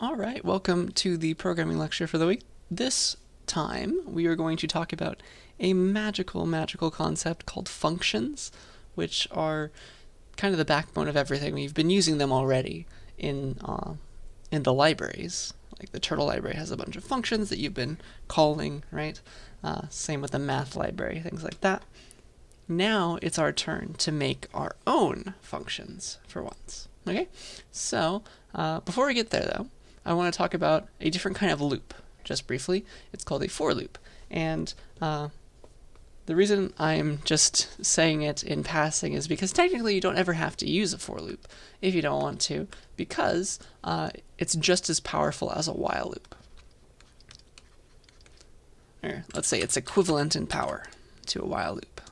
All right, welcome to the programming lecture for the week. This time we are going to talk about a magical concept called functions, which are kind of the backbone of everything. We've been using them already in the libraries. Like the Turtle library has a bunch of functions that you've been calling, right? Same with the math library, things like that. Now it's our turn to make our own functions for once. Okay, so before we get there though, I want to talk about a different kind of loop, just briefly. It's called a for loop, and the reason I'm just saying it in passing is because technically you don't ever have to use a for loop if you don't want to, because it's just as powerful as a while loop. Or let's say it's equivalent in power to a while loop.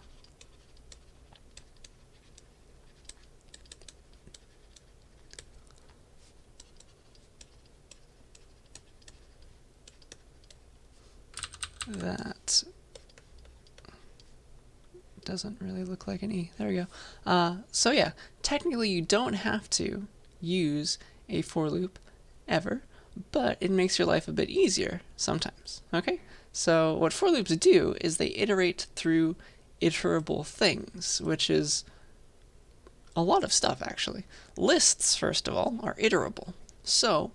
That doesn't really look like an E. There we go. So yeah, technically you don't have to use a for loop ever, but it makes your life a bit easier sometimes. Okay? So what for loops do is they iterate through iterable things, which is a lot of stuff actually. Lists, first of all, are iterable. So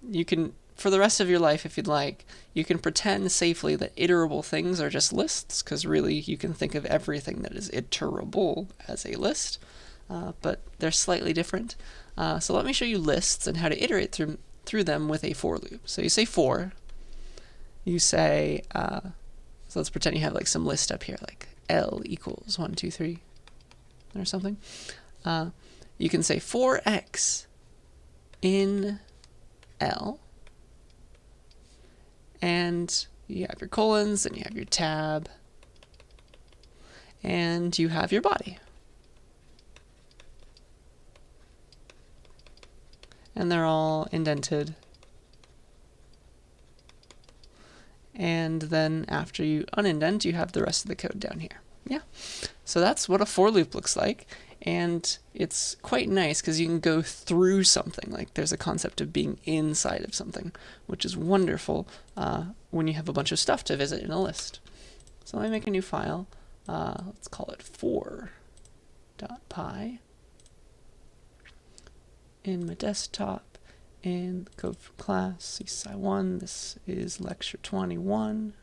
you can, for the rest of your life, if you'd like, you can pretend safely that iterable things are just lists, because really you can think of everything that is iterable as a list, but they're slightly different. So let me show you lists and how to iterate through them with a for loop. So you say for, you say, so let's pretend you have like some list up here, like L equals 1, 2, 3, or something. You can say for X in L, and you have your colons, and you have your tab, and you have your body. And they're all indented. And then after you unindent, you have the rest of the code down here. Yeah. So that's what a for loop looks like. And it's quite nice because you can go through something. Like there's a concept of being inside of something, which is wonderful when you have a bunch of stuff to visit in a list. So let me make a new file. Let's call it for.py. In my desktop, in the code from class, CSCI1, this is lecture 21.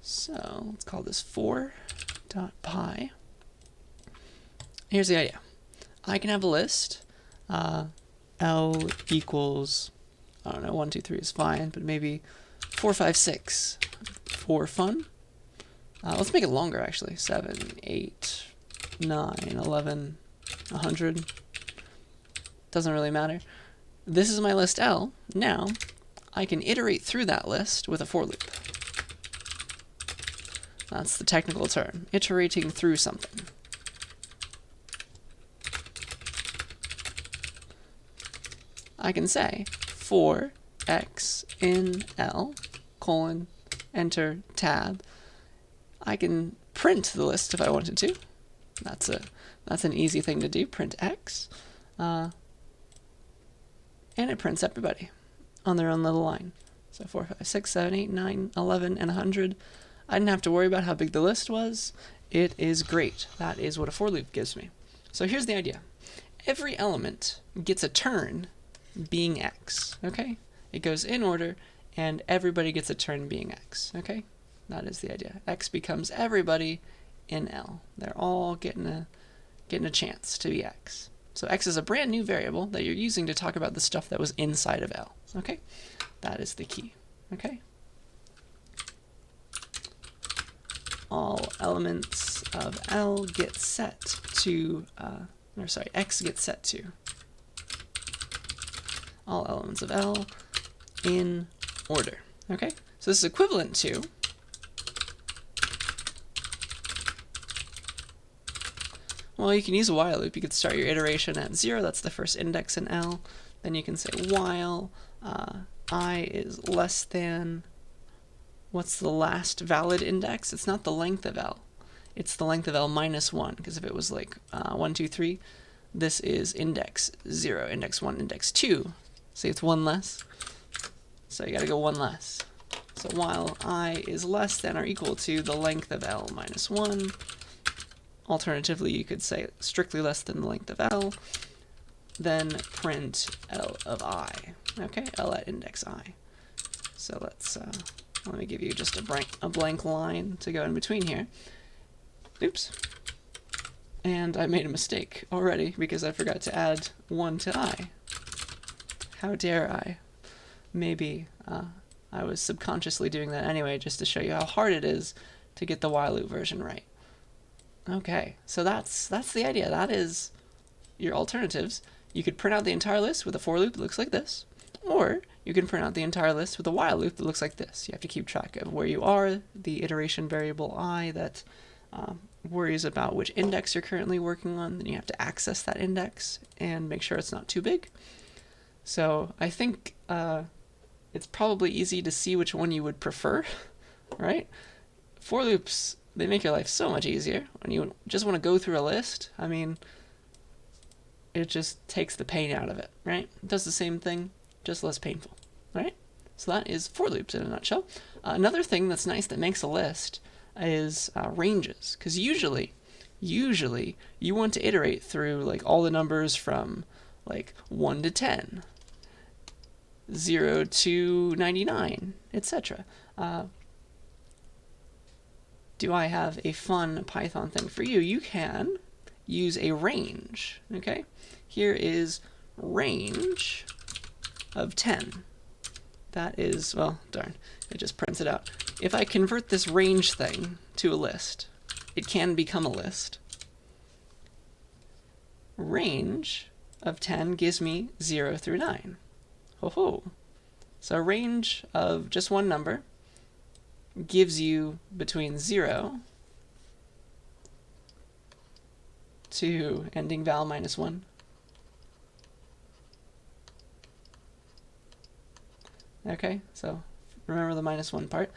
So let's call this for.py. Here's the idea. I can have a list. L equals, I don't know, 1, 2, 3 is fine, but maybe 4, 5, 6 for fun. Let's make it longer actually. 7, 8, 9, 11, 100. Doesn't really matter. This is my list L. Now I can iterate through that list with a for loop. That's the technical term, iterating through something. I can say for X in L, colon, enter, tab. I can print the list if I wanted to. That's an easy thing to do, print X. And it prints everybody on their own little line. So 4, 5, 6, 7, 8, 9, 11, and 100. I didn't have to worry about how big the list was. It is great. That is what a for loop gives me. So here's the idea. Every element gets a turn being X, okay? It goes in order, and everybody gets a turn being X, okay? That is the idea. X becomes everybody in L. They're all getting a chance to be X. So X is a brand new variable that you're using to talk about the stuff that was inside of L, okay? That is the key, okay? All elements of L get set to, X gets set to. All elements of L in order, okay? So this is equivalent to well, you can use a while loop. You could start your iteration at 0. That's the first index in L. Then you can say while I is less than, what's the last valid index? It's not the length of L. It's the length of L minus 1, because if it was like 1, 2, 3, this is index 0, index 1, index 2. See, it's one less. So you got to go one less. So while I is less than or equal to the length of L minus 1, alternatively you could say strictly less than the length of L, then print L of I. Okay, L at index I. So let's, let me give you just a blank line to go in between here. Oops. And I made a mistake already because I forgot to add 1 to I. How dare I? Maybe I was subconsciously doing that anyway, just to show you how hard it is to get the while loop version right. Okay, so that's the idea. That is your alternatives. You could print out the entire list with a for loop that looks like this, or you can print out the entire list with a while loop that looks like this. You have to keep track of where you are, the iteration variable I that worries about which index you're currently working on. Then you have to access that index and make sure it's not too big. So I think it's probably easy to see which one you would prefer, right? For loops, they make your life so much easier when you just want to go through a list. I mean, it just takes the pain out of it, right? It does the same thing, just less painful, right? So that is for loops in a nutshell. Another thing that's nice that makes a list is ranges, because usually you want to iterate through like all the numbers from like 1 to 10, 0 to 99, etc. Do I have a fun Python thing for you? You can use a range, okay? Here is range of 10. That is, well, darn, it just prints it out. If I convert this range thing to a list, it can become a list. Range of 10 gives me 0 through 9. Ho ho. So a range of just one number gives you between 0 to ending val minus 1. Okay, so remember the minus 1 part.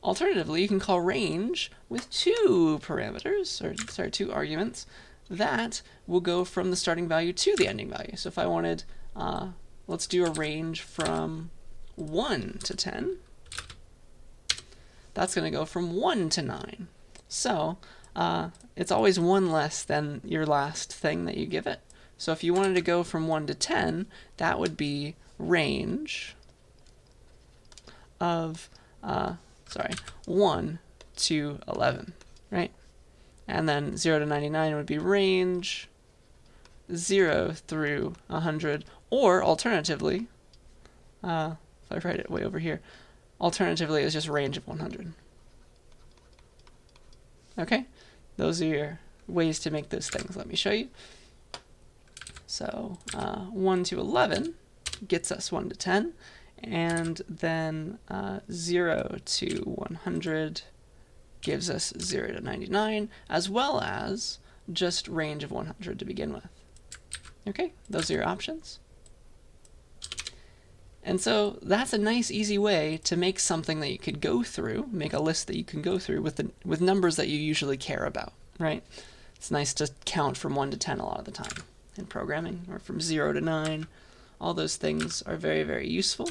Alternatively, you can call range with 2 parameters, or sorry, 2 arguments, that will go from the starting value to the ending value. So if I wanted, let's do a range from 1 to 10. That's going to go from 1 to 9. So it's always 1 less than your last thing that you give it. So if you wanted to go from 1 to 10, that would be range of 1 to 11, right? And then 0 to 99 would be range 0 through 100, or alternatively, if I write it way over here, alternatively it's just range of 100. Okay, those are your ways to make those things. Let me show you. So 1 to 11 gets us 1 to 10, and then 0 to 100 gives us 0 to 99, as well as just range of 100 to begin with. Okay, those are your options. And so that's a nice, easy way to make something that you could go through, make a list that you can go through with numbers that you usually care about, right? It's nice to count from 1 to 10 a lot of the time in programming, or from 0 to 9. All those things are very, very useful.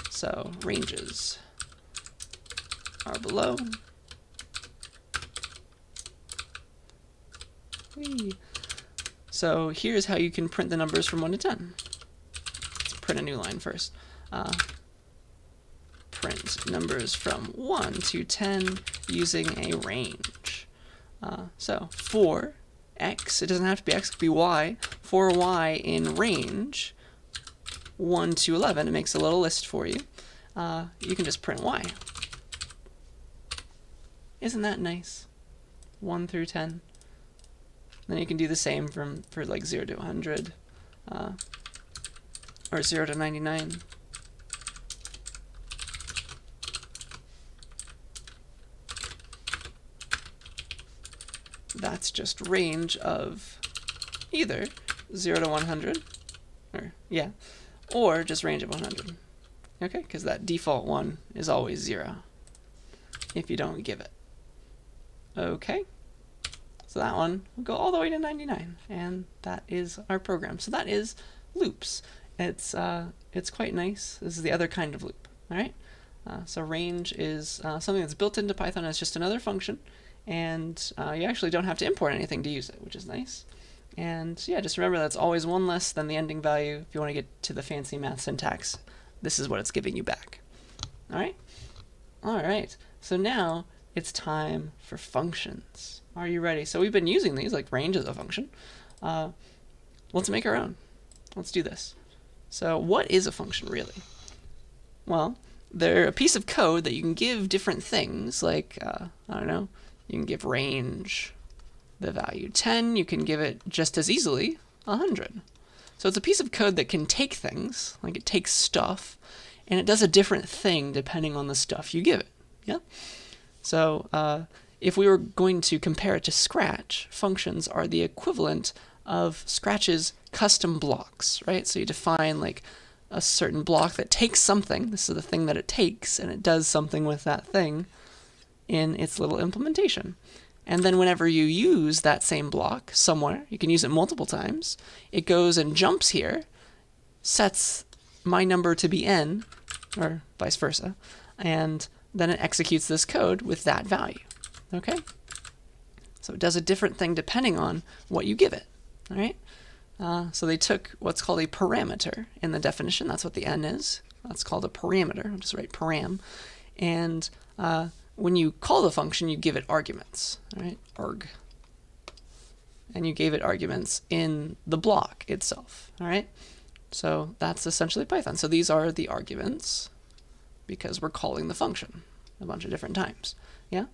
So ranges are below. Whee. So here's how you can print the numbers from 1 to 10. Let's print a new line first. Print numbers from 1 to 10 using a range. So for x, it doesn't have to be x, it could be y. For y in range 1 to 11, it makes a little list for you. You can just print y. Isn't that nice? 1 through 10. Then you can do the same for like 0 to 100, or 0 to 99. That's just range of either 0 to 100, or just range of 100. Okay, because that default one is always 0 if you don't give it. Okay, So that one will go all the way to 99, and that is our program. So that is loops. It's quite nice. This is the other kind of loop. All right. So range is something that's built into Python as just another function, and you actually don't have to import anything to use it, which is nice. And yeah, just remember that's always one less than the ending value. If you want to get to the fancy math syntax, this is what it's giving you back. All right. All right. So now it's time for functions. Are you ready? So we've been using these, like range is a function. Let's make our own. Let's do this. So what is a function really? Well, they're a piece of code that you can give different things, like, I don't know, you can give range the value 10, you can give it just as easily 100. So it's a piece of code that can take things, like it takes stuff, and it does a different thing depending on the stuff you give it. Yeah. So if we were going to compare it to Scratch, functions are the equivalent of Scratch's custom blocks, right? So you define like a certain block that takes something, this is the thing that it takes, and it does something with that thing in its little implementation. And then whenever you use that same block somewhere, you can use it multiple times, it goes and jumps here, sets my number to be n, or vice versa, and then it executes this code with that value. Okay? So it does a different thing depending on what you give it. All right? So they took what's called a parameter in the definition. That's what the n is. That's called a parameter. I'll just write param. And when you call the function, you give it arguments. All right? Arg. And you gave it arguments in the block itself. All right? So that's essentially Python. So these are the arguments because we're calling the function a bunch of different times. Yeah?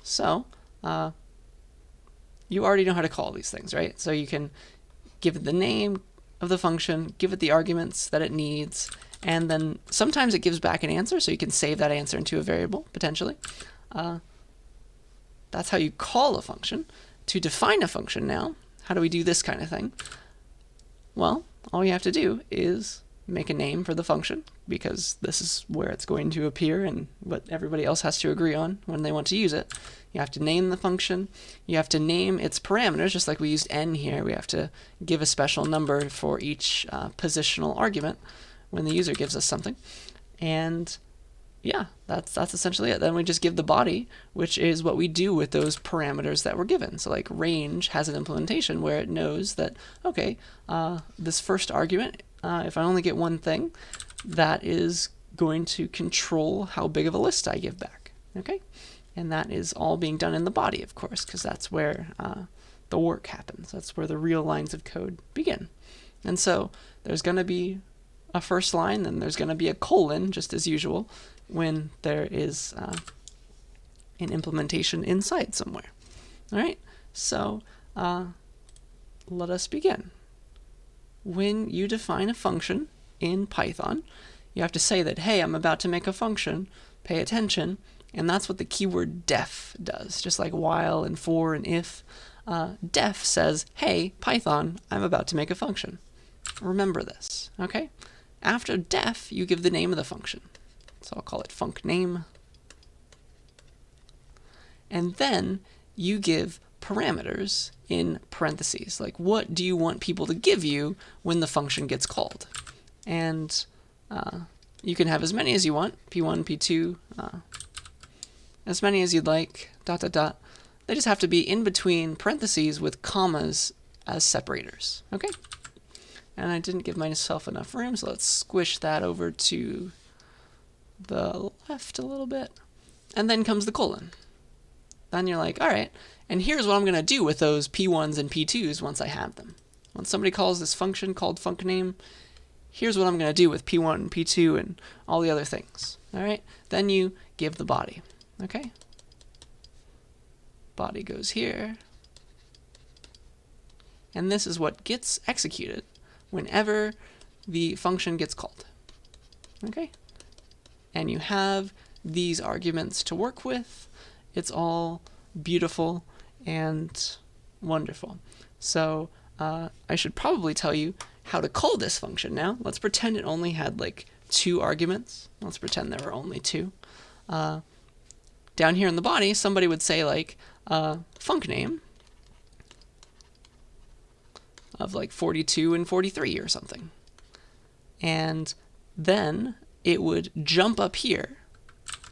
So you already know how to call these things, right? So you can give it the name of the function, give it the arguments that it needs, and then sometimes it gives back an answer, so you can save that answer into a variable, potentially. That's how you call a function. To define a function now, how do we do this kind of thing? Well, all you have to do is make a name for the function, because this is where it's going to appear and what everybody else has to agree on when they want to use it. You have to name the function. You have to name its parameters, just like we used n here. We have to give a special number for each positional argument when the user gives us something. And yeah, that's essentially it. Then we just give the body, which is what we do with those parameters that were given. So like range has an implementation where it knows that, okay, this first argument, if I only get one thing, that is going to control how big of a list I give back. Okay? And that is all being done in the body, of course, because that's where the work happens. That's where the real lines of code begin. And so there's going to be a first line, then there's going to be a colon, just as usual, when there is an implementation inside somewhere. All right? So let us begin. When you define a function in Python, you have to say that, hey, I'm about to make a function, pay attention, and that's what the keyword def does, just like while and for and if. Def says, hey, Python, I'm about to make a function. Remember this, okay? After def, you give the name of the function. So I'll call it funcName. And then you give parameters in parentheses, like what do you want people to give you when the function gets called? And you can have as many as you want, P1, P2, as many as you'd like, ... They just have to be in between parentheses with commas as separators, okay? And I didn't give myself enough room, so let's squish that over to the left a little bit. And then comes the colon. Then you're like, all right, and here's what I'm going to do with those P1s and P2s once I have them. When somebody calls this function called funcName, here's what I'm going to do with P1 and P2 and all the other things. All right? Then you give the body. Okay? Body goes here. And this is what gets executed whenever the function gets called. Okay? And you have these arguments to work with. It's all beautiful and wonderful. So I should probably tell you how to call this function now. Let's pretend it only had like 2 arguments. Let's pretend there were only 2. Down here in the body, somebody would say like funcName, of like 42 and 43 or something. And then it would jump up here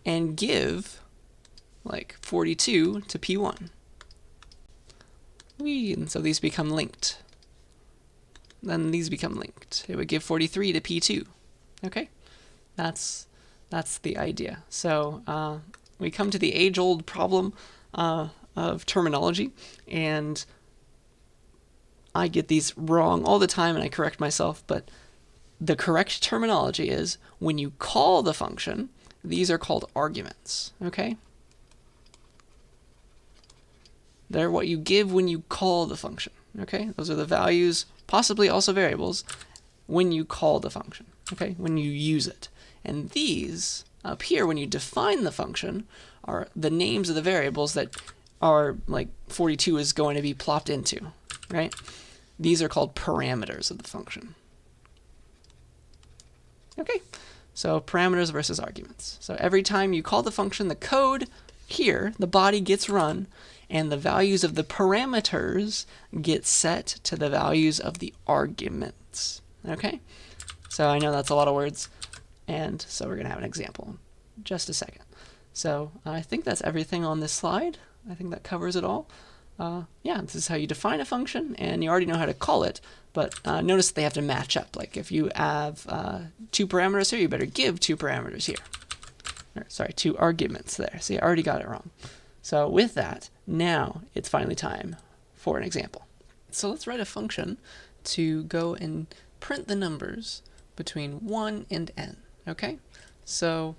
and give like 42 to P1. And so these become linked. Then these become linked. It would give 43 to P2. Okay? That's the idea. So we come to the age-old problem of terminology, and I get these wrong all the time and I correct myself, but the correct terminology is when you call the function, these are called arguments, okay? They're what you give when you call the function, okay? Those are the values, possibly also variables, when you call the function, okay? When you use it. And these, up here, when you define the function, are the names of the variables that are, like, 42 is going to be plopped into, right? These are called parameters of the function. Okay, so parameters versus arguments. So every time you call the function, the code here, the body gets run, and the values of the parameters get set to the values of the arguments. Okay, so I know that's a lot of words, and so we're going to have an example in just a second. So I think that's everything on this slide. I think that covers it all. Yeah, this is how you define a function, and you already know how to call it, but notice they have to match up. Like if you have 2 parameters here, you better give 2 parameters here. Or, sorry, 2 arguments there. See, I already got it wrong. So with that, now it's finally time for an example. So let's write a function to go and print the numbers between 1 and n, okay? So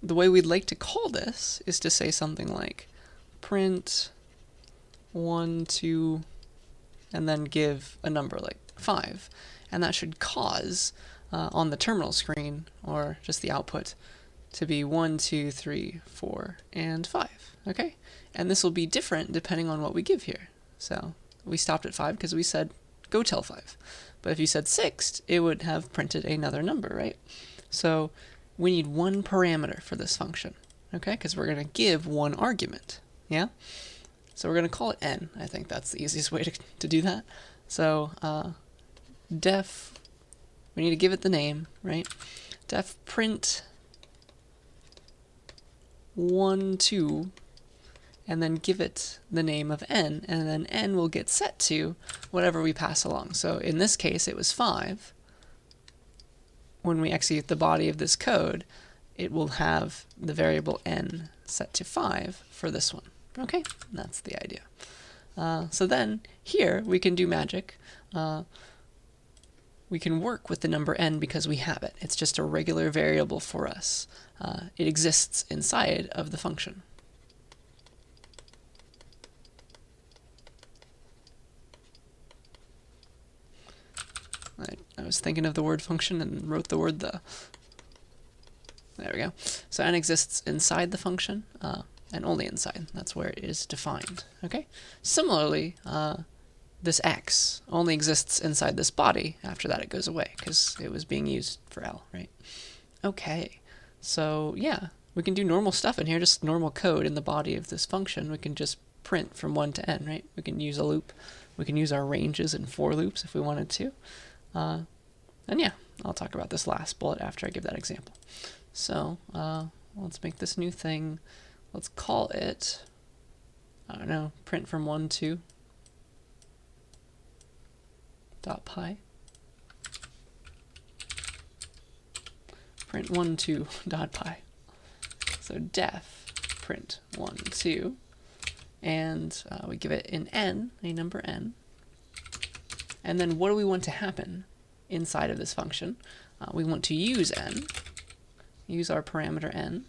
the way we'd like to call this is to say something like print 1, 2, and then give a number like 5. And that should cause on the terminal screen, or just the output, to be 1, 2, 3, 4, and 5. Okay? And this will be different depending on what we give here. So we stopped at 5 because we said go till 5. But if you said 6, it would have printed another number, right? So we need 1 parameter for this function, okay? Because we're going to give 1 argument, yeah? So we're going to call it n. I think that's the easiest way to do that. So def, we need to give it the name, right? Def print 1, 2, and then give it the name of n, and then n will get set to whatever we pass along. So in this case, it was 5. When we execute the body of this code, it will have the variable n set to 5 for this one. Okay, that's the idea. So then here we can do magic. We can work with the number n because we have it. It's just a regular variable for us. It exists inside of the function. I was thinking of the word function and wrote the word the. There we go. So n exists inside the function, and only inside. That's where it is defined. Okay. Similarly, this x only exists inside this body. After that, it goes away because it was being used for L, right? Okay. So yeah, we can do normal stuff in here, just normal code in the body of this function. We can just print from 1 to n, right? We can use a loop. We can use our ranges and for loops if we wanted to. And yeah, I'll talk about this last bullet after I give that example. So let's make this new thing. Let's call it, I don't know, print from 1 to .py. Print 1 to .py. So def print 1 2, and we give it an n, a number n. And then what do we want to happen inside of this function? We want to use n, use our parameter n,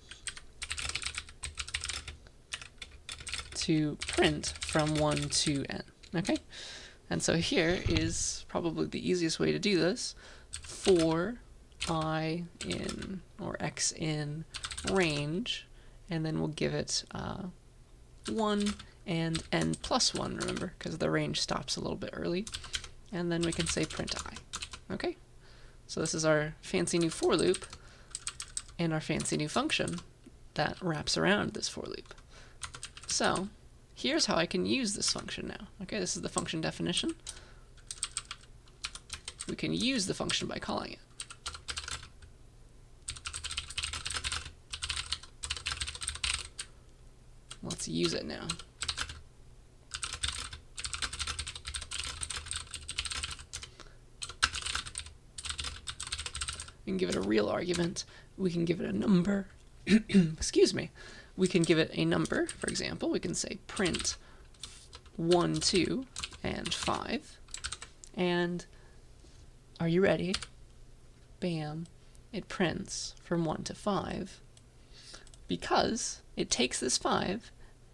to print from 1 to n. Okay? And so here is probably the easiest way to do this. For I in, or x in range, and then we'll give it 1 and n plus 1, remember, because the range stops a little bit early. And then we can say print I. Okay? So this is our fancy new for loop and our fancy new function that wraps around this for loop. So here's how I can use this function now. Okay, this is the function definition. we can use the function by calling it. Let's use it now. We can give it a real argument. We can give it a number. Excuse me. We can give it a number, for example. We can say print 1, 2, and 5. And are you ready? Bam. It prints from 1 to 5 because it takes this 5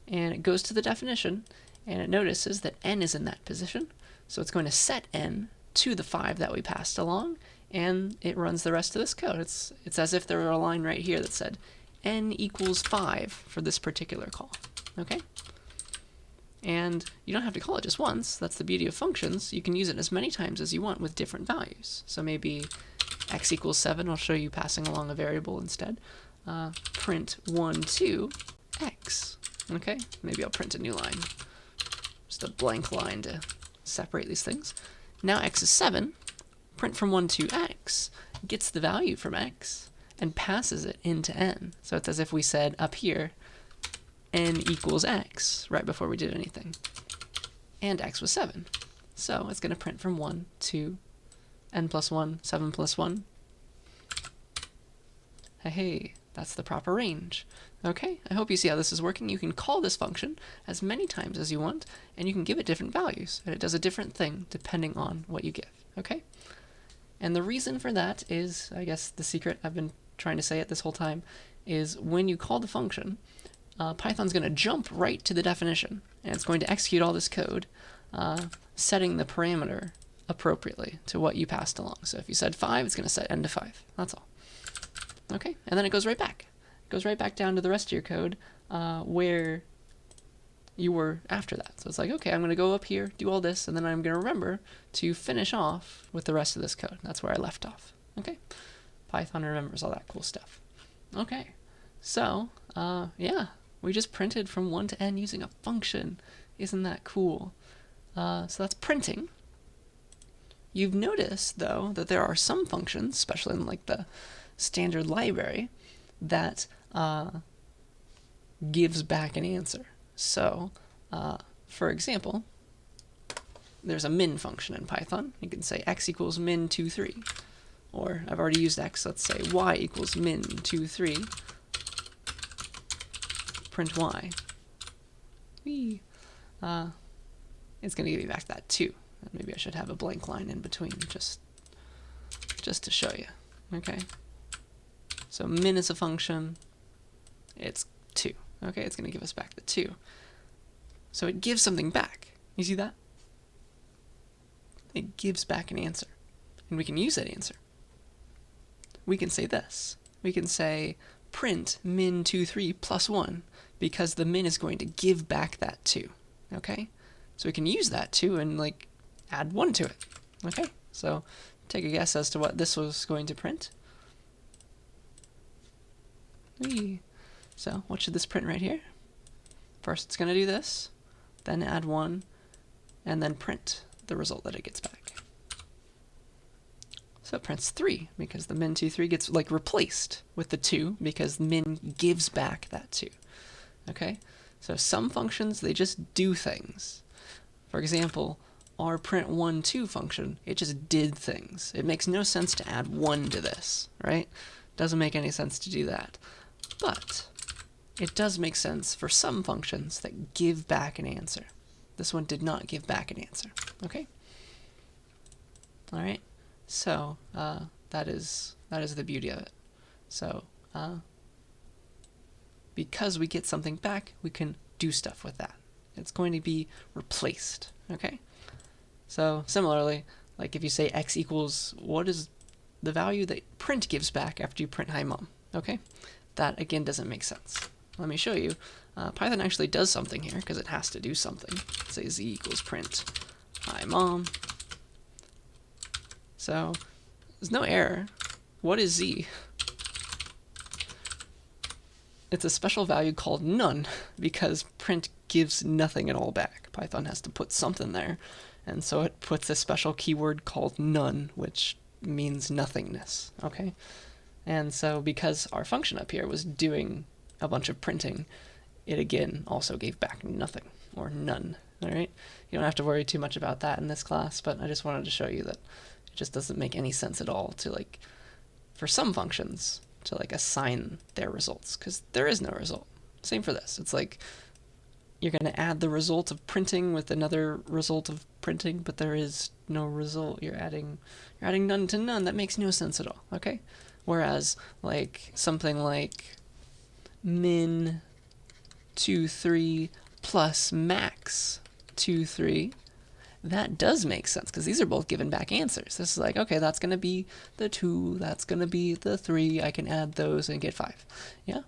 and it goes to the definition and it notices that n is in that position. So it's going to set n to the 5 that we passed along, and it runs the rest of this code. It's as if there were a line right here that said n equals 5 for this particular call. Okay? And you don't have to call it just once. That's the beauty of functions. You can use it as many times as you want with different values. So maybe x equals 7. I'll show you passing along a variable instead. Print 1, 2, x. Okay? Maybe I'll print a new line. Just a blank line to separate these things. Now x is 7. Print from 1 to x gets the value from x and passes it into n. So it's as if we said up here, n equals x, right before we did anything. And x was 7. So it's going to print from 1 to n plus 1, 7 plus 1. Hey, that's the proper range. Okay, I hope you see how this is working. You can call this function as many times as you want, and you can give it different values, and it does a different thing depending on what you give. Okay? And the reason for that is, I guess the secret, I've been trying to say it this whole time, is when you call the function, Python's going to jump right to the definition, and it's going to execute all this code, setting the parameter appropriately to what you passed along. So if you said 5, it's going to set n to 5. That's all. Okay, and then it goes right back. It goes right back down to the rest of your code where you were after that. So it's like, okay, I'm going to go up here, do all this, and then I'm going to remember to finish off with the rest of this code. That's where I left off. Okay, Python remembers all that cool stuff. Okay, so yeah, we just printed from 1 to n using a function. Isn't that cool? So that's printing. You've noticed, though, that there are some functions, especially in like the standard library, that gives back an answer. So, for example, there's a min function in Python. You can say x equals min 2, 3. Or I've already used x, let's say y equals min 2, 3. Print y. Whee. It's going to give you back that 2. Maybe I should have a blank line in between just to show you. Okay? So min is a function. It's 2. Okay, it's going to give us back the 2. So it gives something back. You see that? It gives back an answer. And we can use that answer. We can say this. We can say print min 2, 3 plus 1 because the min is going to give back that 2. Okay? So we can use that 2 and like add 1 to it. Okay? So take a guess as to what this was going to print. Whee. So what should this print right here? First it's going to do this, then add 1, and then print the result that it gets back. So it prints 3 because the min 2, 3 gets like replaced with the 2 because min gives back that 2. Okay? So some functions, they just do things. For example, our print 1, 2 function, it just did things. It makes no sense to add 1 to this, right? Doesn't make any sense to do that. But it does make sense for some functions that give back an answer. This one did not give back an answer. Okay? All right. So that is the beauty of it. So because we get something back, we can do stuff with that. It's going to be replaced. Okay? So similarly, like if you say x equals, what is the value that print gives back after you print hi mom? Okay? That again doesn't make sense. Let me show you. Python actually does something here because it has to do something. Say z equals print hi mom. So there's no error. What is z? It's a special value called none because print gives nothing at all back. Python has to put something there, And so it puts a special keyword called none, which means nothingness, okay? And so because our function up here was doing a bunch of printing, it again also gave back nothing, or none, all right? You don't have to worry too much about that in this class, but I just wanted to show you that it just doesn't make any sense at all to, like, for some functions, to, like, assign their results, because there is no result. Same for this. It's like you're going to add the result of printing with another result of printing, but there is no result. You're adding none to none. That makes no sense at all, okay? Whereas, like, something like min 2, 3 plus max 2, 3, that does make sense, because these are both given back answers. This is like, okay, that's going to be the 2, that's going to be the 3, I can add those and get 5, yeah?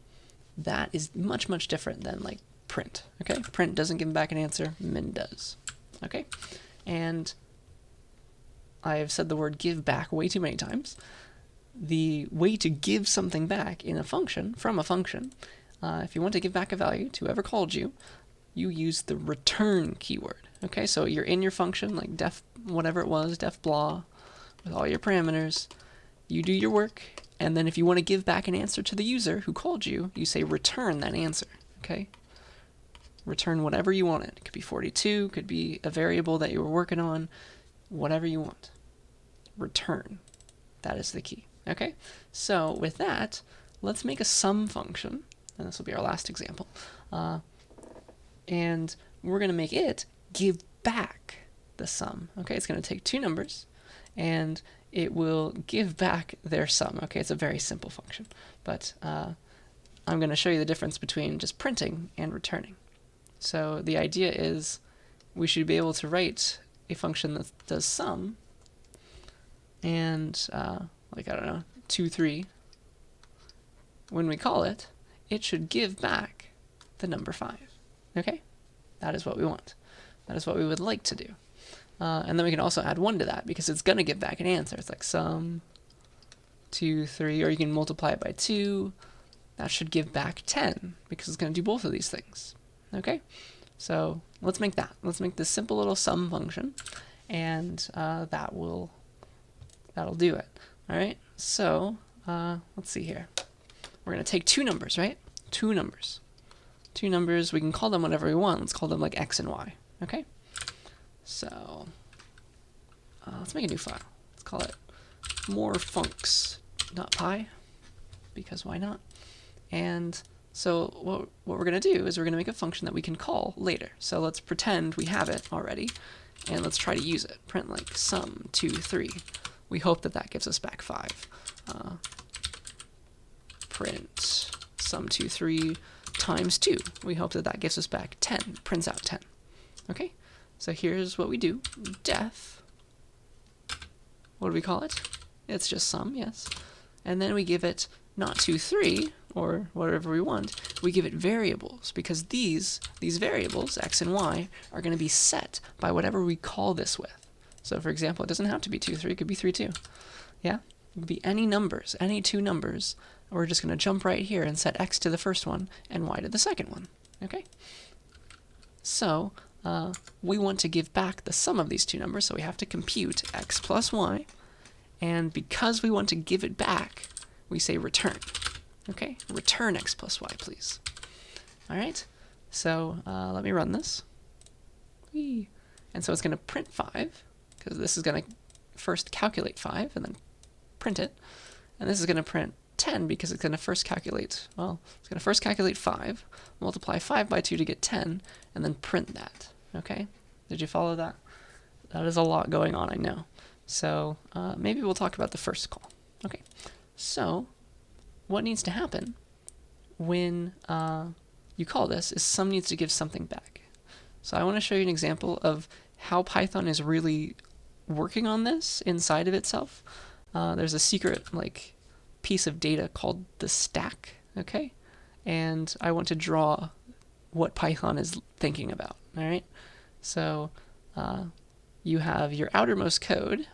That is much, much different than, like, print, okay? Print doesn't give back an answer, min does, okay? And I've said the word give back way too many times. The way to give something back in a function, from a function, if you want to give back a value to whoever called you, you use the return keyword, okay? So you're in your function, like def, whatever it was, def blah, with all your parameters. You do your work, and then if you want to give back an answer to the user who called you, you say return that answer, okay? Return whatever you want. It could be 42, could be a variable that you were working on, whatever you want. Return. That is the key, okay? So with that, let's make a sum function, and this will be our last example. And we're going to make it give back the sum, okay? It's going to take two numbers, and it will give back their sum, okay? It's a very simple function, but I'm going to show you the difference between just printing and returning. So the idea is we should be able to write a function that does sum, and like, I don't know, 2, 3, when we call it, it should give back the number 5, okay? That is what we want. That is what we would like to do. And then we can also add 1 to that, because it's going to give back an answer. It's like sum 2, 3, or you can multiply it by 2. That should give back 10, because it's going to do both of these things. Okay? So let's make that. Let's make this simple little sum function, and that'll do it. All right? So let's see here. We're going to take two numbers, right? Two numbers. Two numbers. We can call them whatever we want. Let's call them like x and y. Okay? So let's make a new file. Let's call it morefuncs.py, because why not? And so what we're going to do is we're going to make a function that we can call later. So let's pretend we have it already, and let's try to use it. Print like sum 2, 3. We hope that that gives us back 5. Print sum 2, 3 times 2. We hope that that gives us back 10. Prints out 10. Okay? So here's what we do. Def, what do we call it? It's just sum, yes. And then we give it not 2, 3, or whatever we want. We give it variables, because these variables, x and y, are going to be set by whatever we call this with. So for example, it doesn't have to be 2, 3, it could be 3, 2. Yeah? It could be any numbers, any two numbers. We're just going to jump right here and set x to the first one and y to the second one. Okay? So we want to give back the sum of these two numbers, so we have to compute x plus y, and because we want to give it back, we say return. Okay? Return x plus y, please. All right? So let me run this. Whee. And so it's going to print 5, because this is going to first calculate 5 and then print it. And this is going to print 10, because it's going to first calculate, well, it's going to first calculate 5, multiply 5 by 2 to get 10, and then print that. Okay? Did you follow that? That is a lot going on, I know. So maybe we'll talk about the first call. Okay. So what needs to happen when you call this is sum needs to give something back. So I want to show you an example of how Python is really working on this inside of itself. There's a secret piece of data called the stack, okay? And I want to draw what Python is thinking about, all right? So you have your outermost code,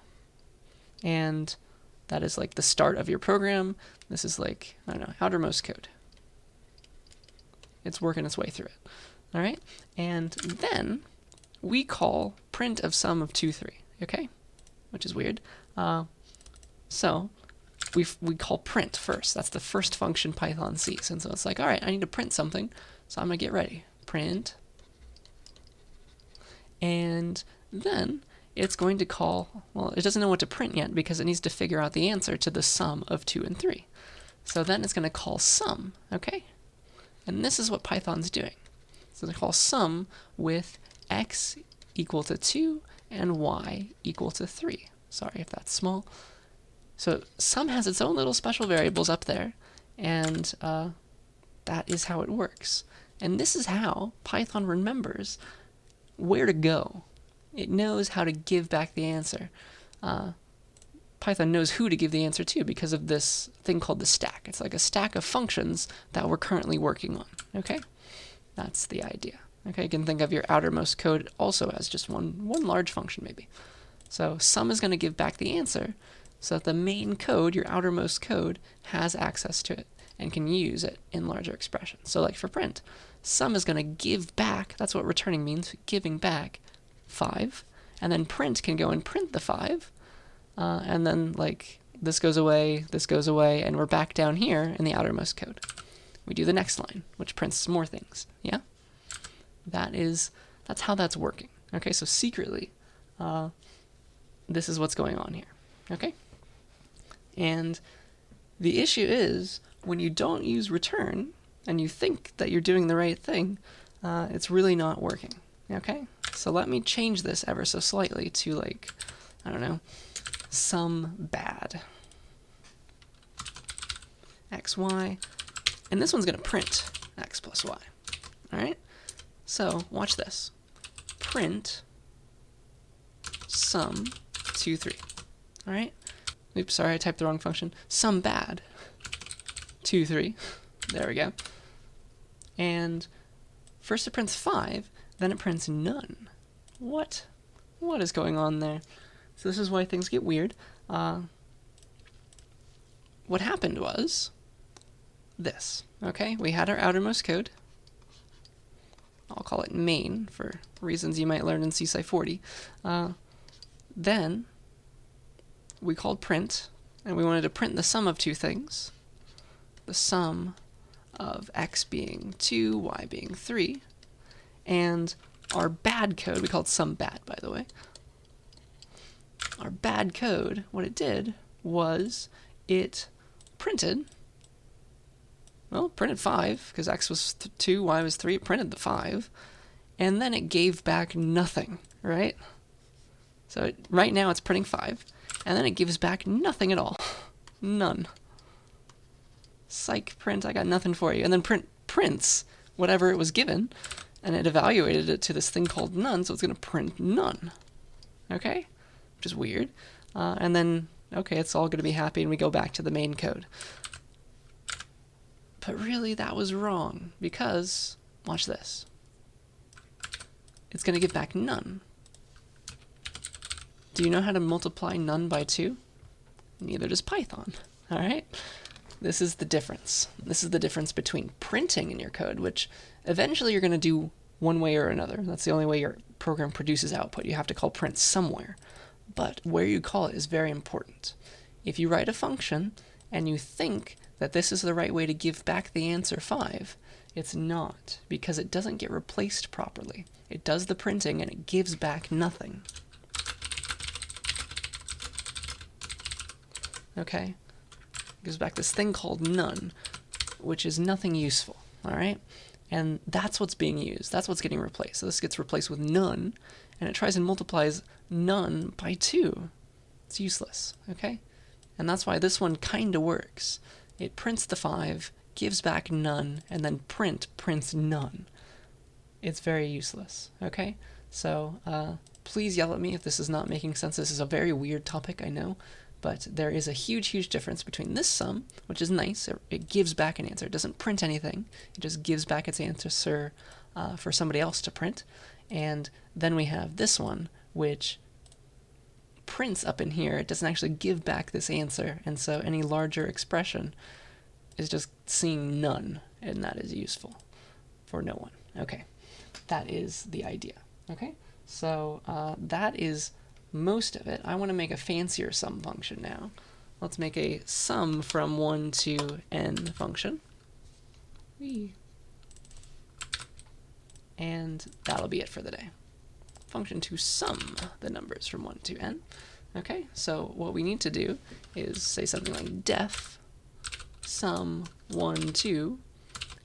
and that is like the start of your program. This is like, I don't know, outermost code. It's working its way through it, all right? And then we call print of sum of 2, 3, okay? Which is weird. So we call print first. That's the first function Python sees. And so it's like, all right, I need to print something. So I'm going to get ready. Print. And then it's going to call, well, it doesn't know what to print yet because it needs to figure out the answer to the sum of 2 and 3. So then it's going to call sum, okay? And this is what Python's doing. So they call sum with x equal to 2 and y equal to 3. Sorry if that's small. So sum has its own little special variables up there, and that is how it works. And this is how Python remembers where to go. It knows how to give back the answer. Python knows who to give the answer to because of this thing called the stack. It's like a stack of functions that we're currently working on, okay? That's the idea. Okay, you can think of your outermost code also as just one large function maybe. So sum is going to give back the answer so that the main code, your outermost code, has access to it and can use it in larger expressions. So like for print, sum is going to give back, that's what returning means, giving back 5, and then print can go and print the 5, and then like this goes away, and we're back down here in the outermost code. We do the next line, which prints more things, yeah? That's how that's working. Okay, so secretly, this is what's going on here, okay? And the issue is, when you don't use return, and you think that you're doing the right thing, it's really not working, okay? So let me change this ever so slightly to like, I don't know, sum bad. X, Y, and this one's gonna print x plus y, all right? So watch this, print sum 2, 3, all right? Oops, sorry, I typed the wrong function. Sum bad 2, 3, there we go. And first it prints 5, then it prints none. What is going on there? So this is why things get weird. What happened was this, okay? We had our outermost code. I'll call it main for reasons you might learn in CSCI 40. Then we called print, and we wanted to print the sum of two things. The sum of x being 2, y being 3, and our bad code, we called sum bad, by the way. Our bad code, what it did was it printed, well, it printed 5, because x was 2, y was 3, it printed the 5, and then it gave back nothing, right? So right now it's printing 5, and then it gives back nothing at all. None. Psych, print, I got nothing for you. And then print prints whatever it was given, and it evaluated it to this thing called none, so it's going to print none. Okay? Which is weird. And then, okay, it's all going to be happy, and we go back to the main code. But really, that was wrong, because, watch this. It's going to give back none. Do you know how to multiply none by 2? Neither does Python, all right? This is the difference. This is the difference between printing in your code, which eventually you're going to do one way or another. That's the only way your program produces output. You have to call print somewhere. But where you call it is very important. If you write a function and you think that this is the right way to give back the answer 5, it's not, because it doesn't get replaced properly. It does the printing and it gives back nothing. Okay? It gives back this thing called none, which is nothing useful, all right? And that's what's being used. That's what's getting replaced. So this gets replaced with none, and it tries and multiplies none by 2. It's useless, okay? And that's why this one kind of works. It prints the 5, gives back none, and then prints none. It's very useless, okay? So please yell at me if this is not making sense. This is a very weird topic, I know. But there is a huge, huge difference between this sum, which is nice. It gives back an answer. It doesn't print anything. It just gives back its answer for somebody else to print. And then we have this one, which prints up in here. It doesn't actually give back this answer. And so any larger expression is just seeing none, and that is useful for no one. Okay, that is the idea. Okay, So that is most of it. I want to make a fancier sum function now. Let's make a sum from 1 to n function. And that'll be it for the day. Function to sum the numbers from 1 to n. Okay, so what we need to do is say something like def sum 1, 2,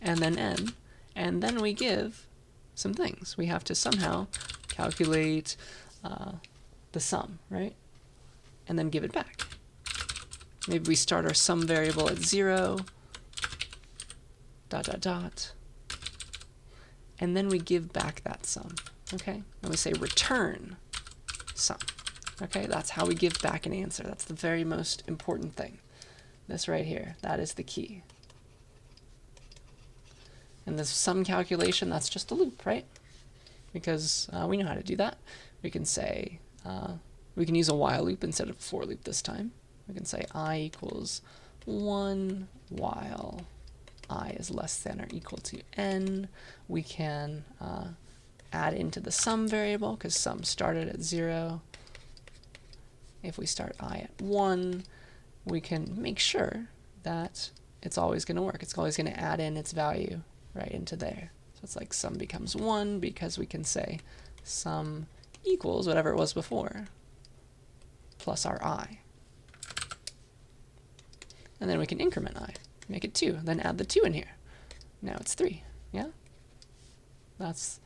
and then n, and then we give some things. We have to somehow calculate the sum, right? And then give it back. Maybe we start our sum variable at 0, ... and then we give back that sum, okay? And we say return sum, okay? That's how we give back an answer. That's the very most important thing. This right here, that is the key. And this sum calculation, that's just a loop, right? Because we know how to do that. We can say, we can use a while loop instead of a for loop this time. We can say I equals 1 while I is less than or equal to n. We can add into the sum variable, because sum started at 0. If we start I at 1, we can make sure that it's always going to work. It's always going to add in its value right into there. So it's like sum becomes 1 because we can say sum equals whatever it was before plus our I. And then we can increment I, make it 2, then add the 2 in here. Now it's 3, yeah? That's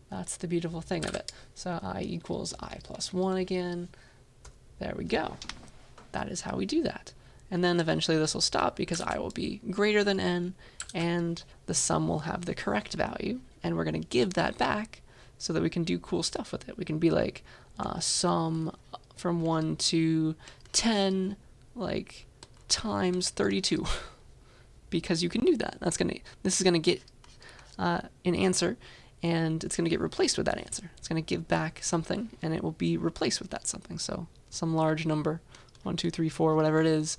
the beautiful thing of it. So I equals I plus 1 again. There we go. That is how we do that. And then eventually this will stop because I will be greater than n, and the sum will have the correct value, and we're going to give that back so that we can do cool stuff with it. We can be like sum from 1 to 10, like times 32, because you can do that. This is gonna get an answer, and it's gonna get replaced with that answer. It's gonna give back something, and it will be replaced with that something. So some large number, 1, 2, 3, 4, whatever it is,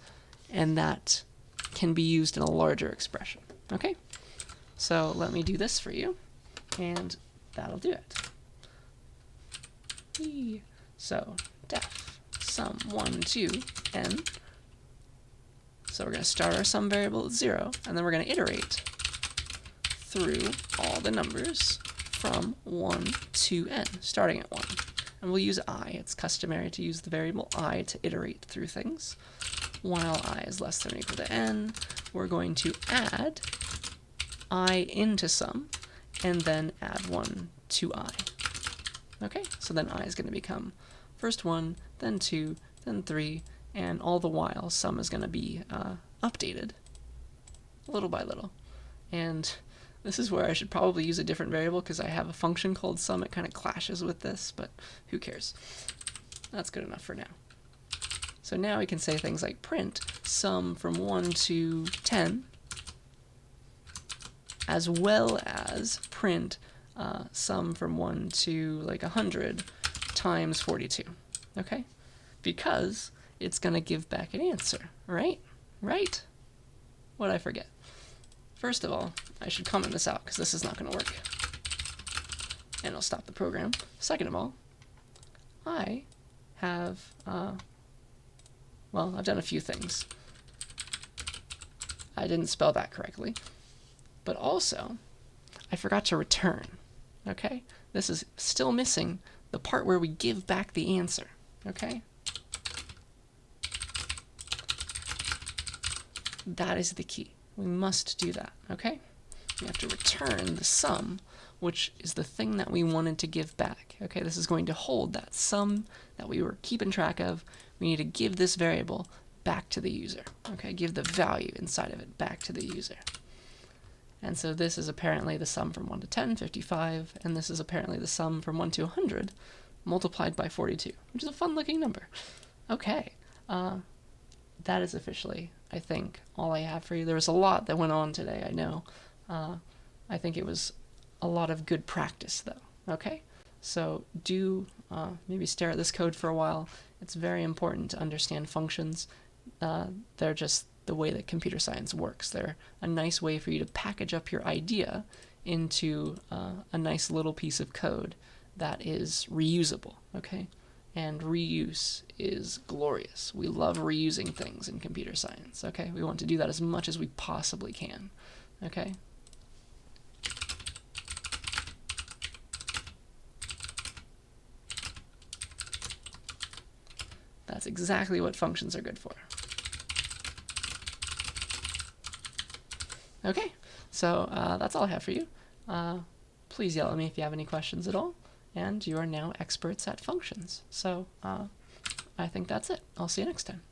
and that can be used in a larger expression. Okay, so let me do this for you, and that'll do it. So def sum 1, 2, n. So we're going to start our sum variable at 0, and then we're going to iterate through all the numbers from 1 to n, starting at 1. And we'll use I. It's customary to use the variable I to iterate through things. While I is less than or equal to n, we're going to add I into sum, and then add 1 to I. Okay, so then I is going to become first 1, then 2, then 3, and all the while sum is going to be updated little by little. And this is where I should probably use a different variable, because I have a function called sum. It kind of clashes with this, but who cares? That's good enough for now. So now we can say things like print sum from 1 to 10, as well as print sum from 1 to like 100 times 42, okay? Because it's going to give back an answer, right? Right? What'd I forget? First of all, I should comment this out, because this is not going to work. And I'll stop the program. Second of all, I have, well, I've done a few things. I didn't spell that correctly. But also, I forgot to return, okay? This is still missing the part where we give back the answer, okay? That is the key. We must do that, okay? We have to return the sum, which is the thing that we wanted to give back, okay? This is going to hold that sum that we were keeping track of. We need to give this variable back to the user, okay? Give the value inside of it back to the user. And so this is apparently the sum from 1 to 10, 55, and this is apparently the sum from 1 to 100 multiplied by 42, which is a fun-looking number. Okay, that is officially, I think, all I have for you. There was a lot that went on today, I know. I think it was a lot of good practice, though, okay? So do maybe stare at this code for a while. It's very important to understand functions. They're just the way that computer science works. They're a nice way for you to package up your idea into a nice little piece of code that is reusable, okay? And reuse is glorious. We love reusing things in computer science, okay? We want to do that as much as we possibly can, okay? That's exactly what functions are good for. Okay, so that's all I have for you. Please yell at me if you have any questions at all. And you are now experts at functions. So I think that's it. I'll see you next time.